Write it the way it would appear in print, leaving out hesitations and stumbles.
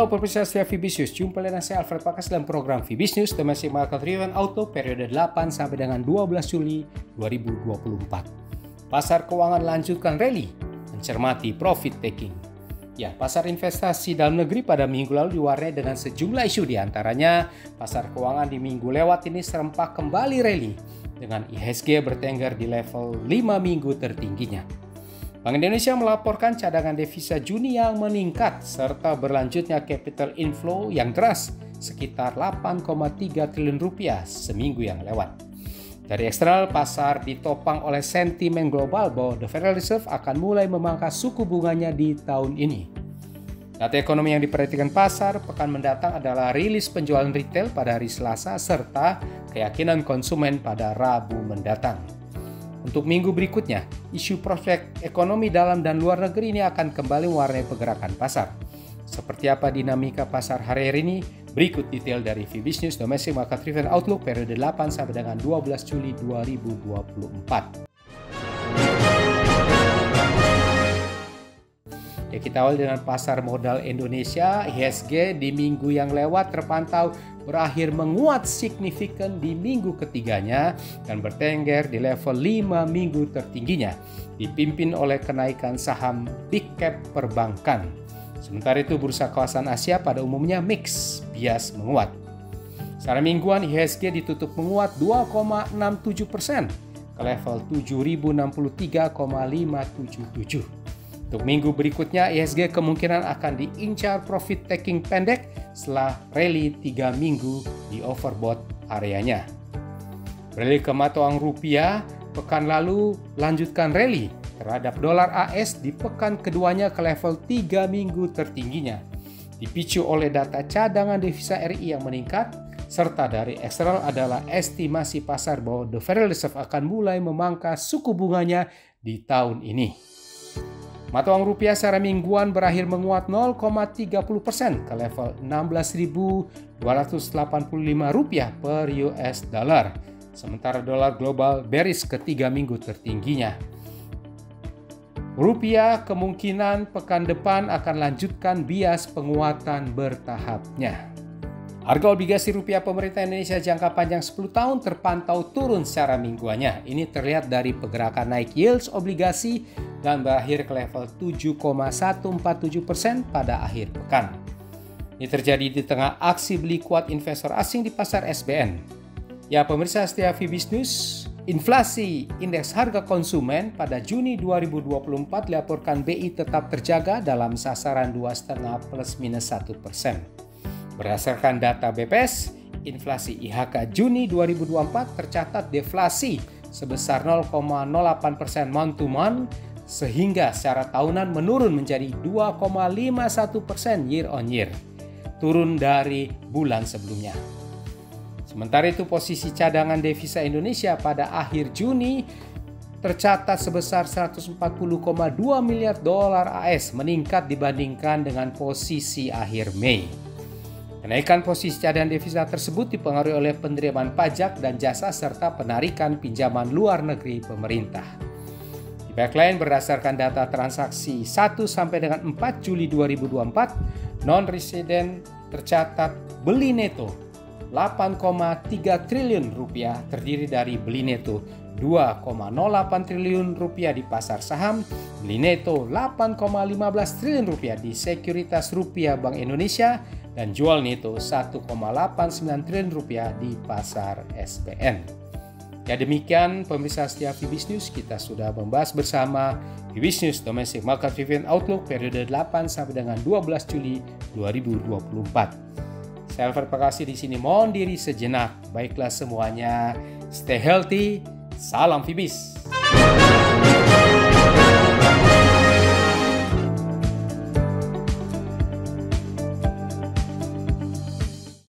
Halo pemirsa setia Fibis News, jumpa dengan saya Alfred Pakas dalam program Fibis News Domestic Market Review Outlook periode 8 sampai dengan 12 Juli 2024. Pasar keuangan lanjutkan rally, mencermati profit taking. Ya, pasar investasi dalam negeri pada minggu lalu diwarnai dengan sejumlah isu, diantaranya pasar keuangan di minggu lewat ini serempak kembali rally dengan IHSG bertengger di level 5 minggu tertingginya. Bank Indonesia melaporkan cadangan devisa Juni yang meningkat serta berlanjutnya capital inflow yang deras sekitar 8,3 triliun rupiah seminggu yang lewat. Dari eksternal, pasar ditopang oleh sentimen global bahwa The Federal Reserve akan mulai memangkas suku bunganya di tahun ini. Data ekonomi yang diperhatikan pasar pekan mendatang adalah rilis penjualan retail pada hari Selasa serta keyakinan konsumen pada Rabu mendatang. Untuk minggu berikutnya, isu prospek ekonomi dalam dan luar negeri ini akan kembali mewarnai pergerakan pasar. Seperti apa dinamika pasar hari ini? Berikut detail dari Fibis News Domestic Market Review Outlook periode 8 sampai dengan 12 Juli 2024. Ya, kita awal dengan pasar modal Indonesia. IHSG di minggu yang lewat terpantau berakhir menguat signifikan di minggu ketiganya dan bertengger di level 5 minggu tertingginya, dipimpin oleh kenaikan saham big cap perbankan. Sementara itu bursa kawasan Asia pada umumnya mix, bias menguat. Secara mingguan IHSG ditutup menguat 2,67% ke level 7.063,577. Untuk minggu berikutnya, IHSG kemungkinan akan diincar profit taking pendek setelah rally 3 minggu di overbought areanya. Rally ke mata uang rupiah pekan lalu lanjutkan rally terhadap dolar AS di pekan keduanya ke level 3 minggu tertingginya, dipicu oleh data cadangan devisa RI yang meningkat, serta dari eksternal adalah estimasi pasar bahwa The Federal Reserve akan mulai memangkas suku bunganya di tahun ini. Mata uang rupiah secara mingguan berakhir menguat 0,30% ke level 16.285 rupiah per US dollar. Sementara dolar global bearish ke 3 minggu tertingginya. Rupiah kemungkinan pekan depan akan lanjutkan bias penguatan bertahapnya. Harga obligasi rupiah pemerintah Indonesia jangka panjang 10 tahun terpantau turun secara mingguannya. Ini terlihat dari pergerakan naik yields obligasi dan berakhir ke level 7,147% pada akhir pekan. Ini terjadi di tengah aksi beli kuat investor asing di pasar SBN. Ya, pemirsa setia Fibis News, inflasi indeks harga konsumen pada Juni 2024 dilaporkan BI tetap terjaga dalam sasaran 2,5 plus minus 1%. Berdasarkan data BPS, inflasi IHK Juni 2024 tercatat deflasi sebesar 0,08% month to month, sehingga secara tahunan menurun menjadi 2,51% year on year, turun dari bulan sebelumnya. Sementara itu posisi cadangan devisa Indonesia pada akhir Juni tercatat sebesar 140,2 miliar dolar AS, meningkat dibandingkan dengan posisi akhir Mei. Kenaikan posisi cadangan devisa tersebut dipengaruhi oleh penerimaan pajak dan jasa serta penarikan pinjaman luar negeri pemerintah. Di pihak lain, berdasarkan data transaksi 1 sampai dengan 4 Juli 2024, non-resident tercatat beli neto 8,3 triliun rupiah, terdiri dari beli neto 2,08 triliun rupiah di pasar saham, beli neto 8,15 triliun rupiah di sekuritas rupiah Bank Indonesia, dan jual neto 1,89 triliun rupiah di pasar SBN. Ya, demikian pemirsa setia Fibis News, kita sudah membahas bersama Fibis News Domestic Market Review Outlook periode 8 sampai dengan 12 Juli 2024. Saya Alfred Pakasi di sini mohon diri sejenak. Baiklah semuanya, stay healthy, salam Fibis.